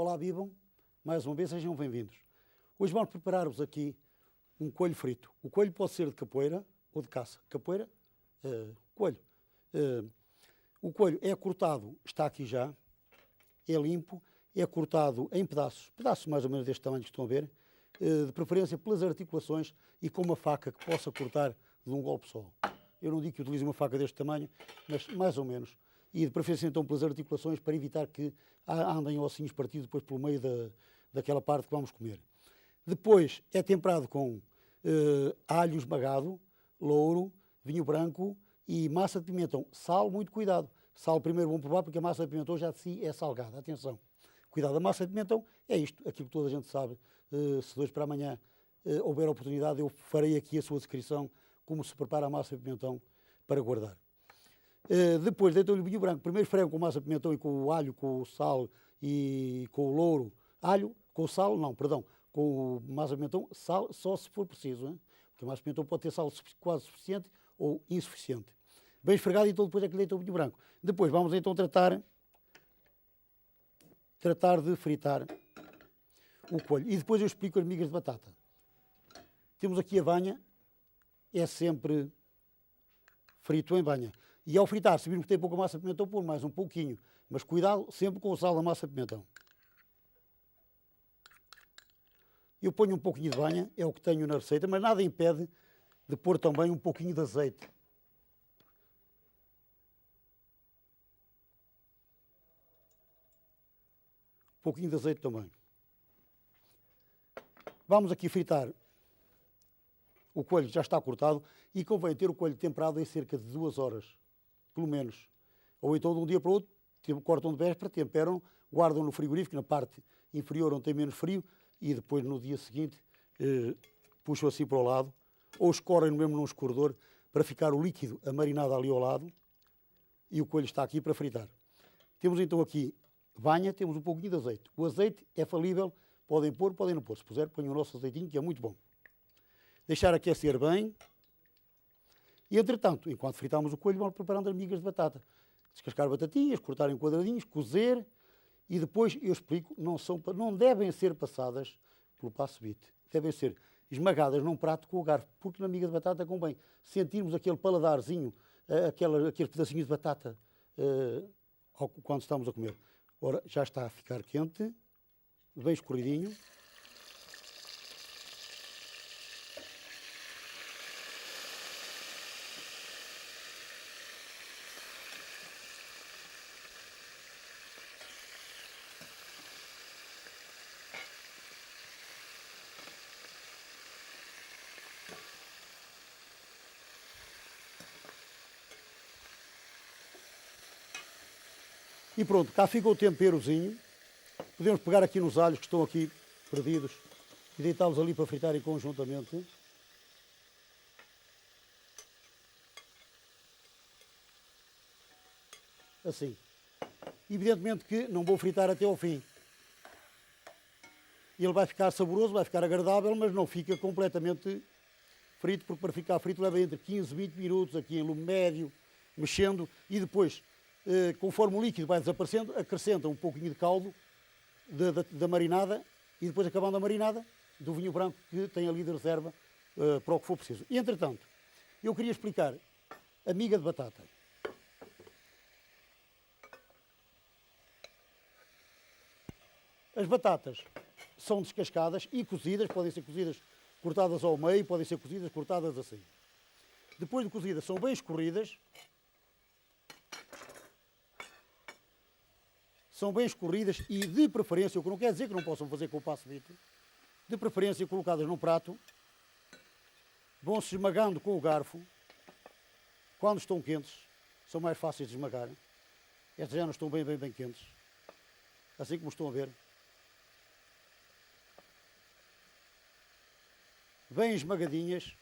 Olá, vivam. Mais uma vez, sejam bem-vindos. Hoje vamos preparar-vos aqui um coelho frito. O coelho pode ser de capoeira ou de caça. Capoeira, coelho. O coelho é cortado, está aqui já, é limpo, é cortado em pedaços, pedaços mais ou menos deste tamanho que estão a ver, de preferência pelas articulações e com uma faca que possa cortar de um golpe só. Eu não digo que utilize uma faca deste tamanho, mas mais ou menos. E de preferência então pelas articulações para evitar que andem ossinhos partidos depois pelo meio daquela parte que vamos comer. Depois é temperado com alho esmagado, louro, vinho branco e massa de pimentão. Sal, muito cuidado. Sal primeiro vão provar porque a massa de pimentão já de si é salgada. Atenção. Cuidado, a massa de pimentão é isto, aquilo que toda a gente sabe. Se dois para amanhã houver oportunidade, eu farei aqui a sua descrição como se prepara a massa de pimentão para guardar. Depois deitam-lhe o vinho branco. Primeiro esfregam com a massa de pimentão e com o alho, com o sal e com o louro. Alho, com o sal, não, perdão. Com o massa de pimentão, sal só se for preciso. Hein? Porque a massa de pimentão pode ter sal quase suficiente ou insuficiente. Bem esfregado e então depois é que deitam o vinho branco. Depois vamos então tratar de fritar o coelho. E depois eu explico as migas de batata. Temos aqui a banha. É sempre frito em banha. E ao fritar, se virmos que tem pouca massa de pimentão, pôr mais um pouquinho. Mas cuidado sempre com o sal da massa de pimentão. Eu ponho um pouquinho de banha, é o que tenho na receita, mas nada impede de pôr também um pouquinho de azeite. Um pouquinho de azeite também. Vamos aqui fritar. O coelho já está cortado e convém ter o coelho temperado em cerca de 2 horas, pelo menos. Ou então de um dia para o outro, cortam de véspera, temperam, guardam no frigorífico, na parte inferior onde tem menos frio, e depois no dia seguinte puxam assim para o lado, ou escorrem mesmo num escorredor para ficar o líquido amarinado ali ao lado, e o coelho está aqui para fritar. Temos então aqui banha, temos um pouquinho de azeite. O azeite é falível, podem pôr, podem não pôr. Se puser, ponham o nosso azeitinho, que é muito bom. Deixar aquecer bem. E, entretanto, enquanto fritamos o coelho, vamos preparando as migas de batata. Descascar batatinhas, cortar em quadradinhos, cozer e depois, eu explico, não devem ser passadas pelo passo-vite. Devem ser esmagadas num prato com o garfo, porque na miga de batata convém sentirmos aquele paladarzinho, aqueles pedacinhos de batata quando estamos a comer. Ora, já está a ficar quente, bem escorridinho. E pronto, cá fica o temperozinho. Podemos pegar aqui nos alhos que estão aqui perdidos e deitá-los ali para fritarem conjuntamente. Assim. Evidentemente que não vou fritar até ao fim. Ele vai ficar saboroso, vai ficar agradável, mas não fica completamente frito, porque para ficar frito leva entre 15 e 20 minutos aqui em lume médio, mexendo, e depois, conforme o líquido vai desaparecendo, acrescenta um pouquinho de caldo da marinada e depois, acabando a marinada, do vinho branco que tem ali de reserva para o que for preciso. E, entretanto, eu queria explicar a miga de batata. As batatas são descascadas e cozidas, podem ser cozidas cortadas ao meio, podem ser cozidas cortadas assim. Depois de cozidas, são bem escorridas. São bem escorridas e, de preferência, o que não quer dizer que não possam fazer com o passo-vite, de preferência colocadas num prato, vão-se esmagando com o garfo. Quando estão quentes, são mais fáceis de esmagar. Estas já não estão bem quentes. Assim como estão a ver. Bem esmagadinhas,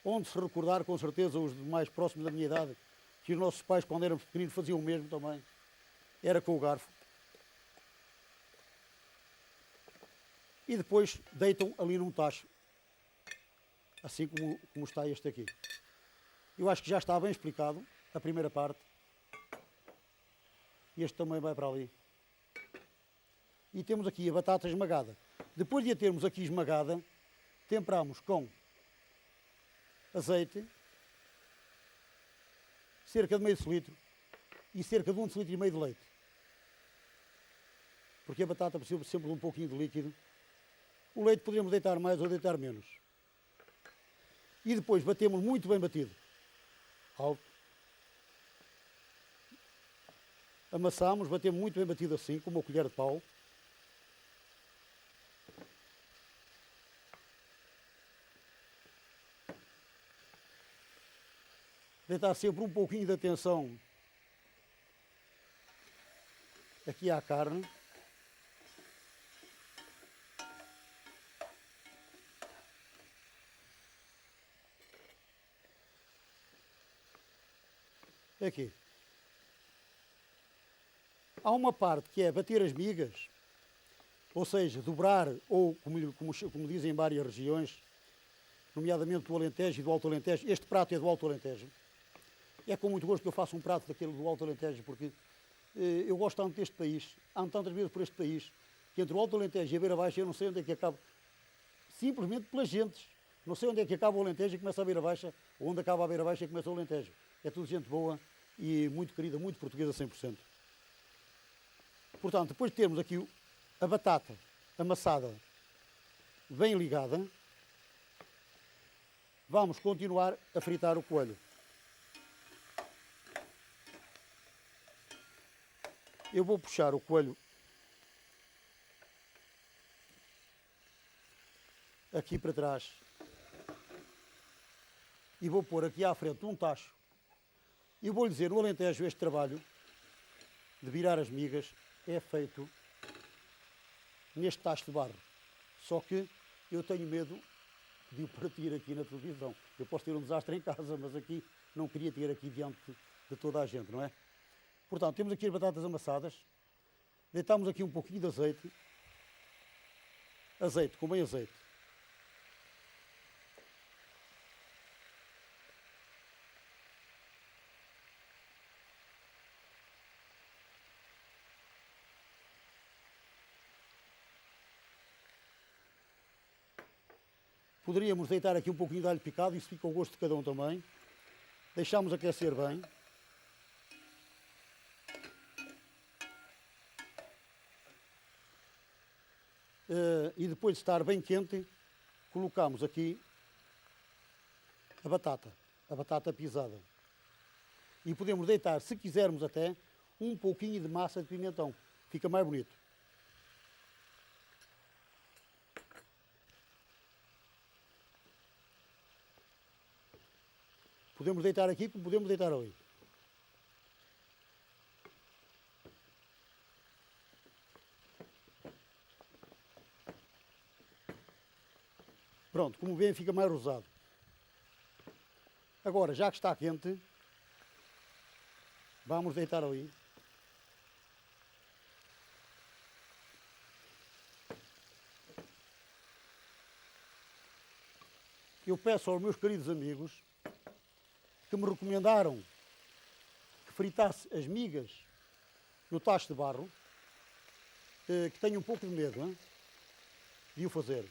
onde se recordar, com certeza, os mais próximos da minha idade, que os nossos pais, quando éramos pequeninos, faziam o mesmo também. Era com o garfo. E depois deitam ali num tacho. Assim como está este aqui. Eu acho que já está bem explicado a primeira parte. E este também vai para ali. E temos aqui a batata esmagada. Depois de a termos aqui esmagada, temperamos com azeite, cerca de meio decilitro e cerca de 1,5 decilitro de leite. Porque a batata precisa sempre de um pouquinho de líquido. O leite poderíamos deitar mais ou deitar menos. E depois batemos muito bem batido. Alto. Amassamos, batemos muito bem batido assim, com uma colher de pau. Deitar sempre um pouquinho de atenção aqui à carne. Aqui. Há uma parte que é bater as migas, ou seja, dobrar, ou como dizem em várias regiões, nomeadamente do Alentejo e do Alto Alentejo. Este prato é do Alto Alentejo. É com muito gosto que eu faço um prato daquele do Alto Alentejo, porque eu gosto tanto deste país, ando tantas vezes por este país, que entre o Alto Alentejo e a Beira Baixa eu não sei onde é que acaba, simplesmente pelas gentes. Não sei onde é que acaba o Alentejo e começa a Beira Baixa, ou onde acaba a Beira Baixa e começa o Alentejo. É tudo gente boa e muito querida, muito portuguesa 100%. Portanto, depois de termos aqui a batata amassada bem ligada, vamos continuar a fritar o coelho. Eu vou puxar o coelho aqui para trás e vou pôr aqui à frente um tacho. E vou-lhe dizer, no Alentejo, este trabalho de virar as migas é feito neste tacho de barro. Só que eu tenho medo de o partir aqui na televisão. Eu posso ter um desastre em casa, mas aqui não queria ter aqui diante de toda a gente, não é? Portanto, temos aqui as batatas amassadas, deitamos aqui um pouquinho de azeite, azeite, com bem azeite. Poderíamos deitar aqui um pouquinho de alho picado, isso fica ao gosto de cada um também. Deixamos aquecer bem. E depois de estar bem quente, colocamos aqui a batata pisada. E podemos deitar, se quisermos até, um pouquinho de massa de pimentão. Fica mais bonito. Podemos deitar aqui como podemos deitar ali. Pronto, como vêem, fica mais rosado. Agora, já que está quente, vamos deitar ali. Eu peço aos meus queridos amigos que me recomendaram que fritasse as migas no tacho de barro, que tenho um pouco de medo, hein, de o fazer.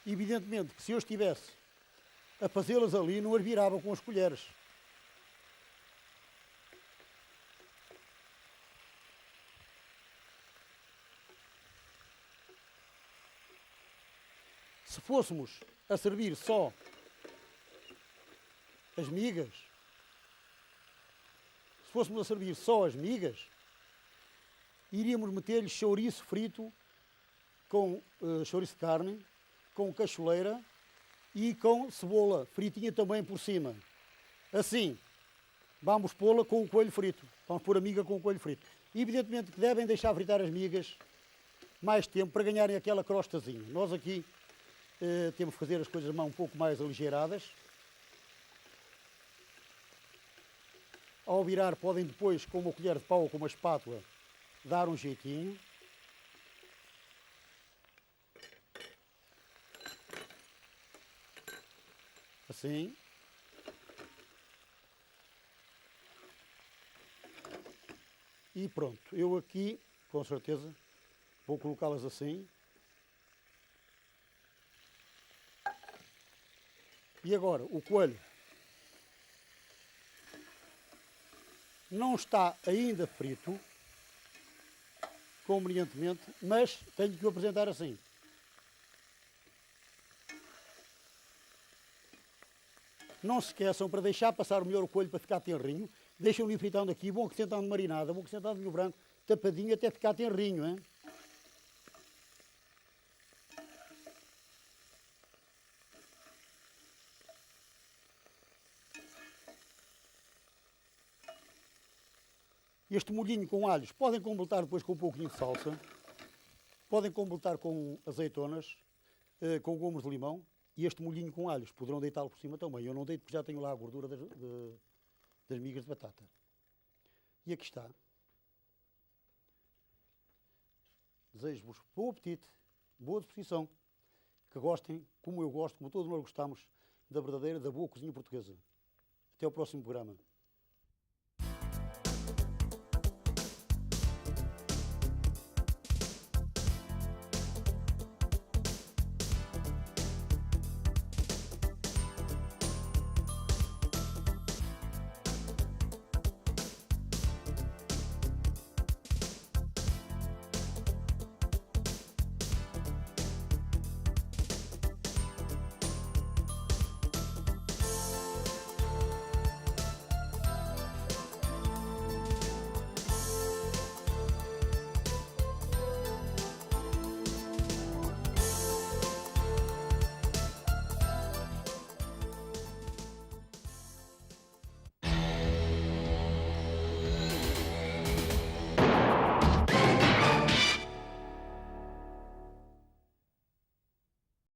Evidentemente que se eu estivesse a fazê-las ali, não as virava com as colheres. Se fôssemos a servir só as migas, iríamos meter-lhe chouriço frito com chouriço de carne, com cachoeira e com cebola fritinha também por cima. Assim, vamos pô-la com o coelho frito. Vamos pôr a miga com o coelho frito. E evidentemente que devem deixar fritar as migas mais tempo para ganharem aquela crostazinha. Nós aqui temos que fazer as coisas um pouco mais aligeiradas. Ao virar podem depois, com uma colher de pau ou com uma espátula, dar um jeitinho. Assim. E pronto, eu aqui, com certeza, vou colocá-las assim. E agora, o coelho não está ainda frito, convenientemente, mas tenho que o apresentar assim. Não se esqueçam, para deixar passar melhor o coelho para ficar tenrinho, deixam-no fritando aqui, vão acrescentando marinada, vão acrescentando vinho branco, tapadinho até ficar tenrinho, hein? Este molhinho com alhos, podem completar depois com um pouquinho de salsa, podem completar com azeitonas, com gomos de limão, e este molhinho com alhos, poderão deitá-lo por cima também. Eu não deito porque já tenho lá a gordura das migas de batata. E aqui está. Desejo-vos bom apetite, boa disposição, que gostem, como eu gosto, como todos nós gostamos, da verdadeira, da boa cozinha portuguesa. Até ao próximo programa.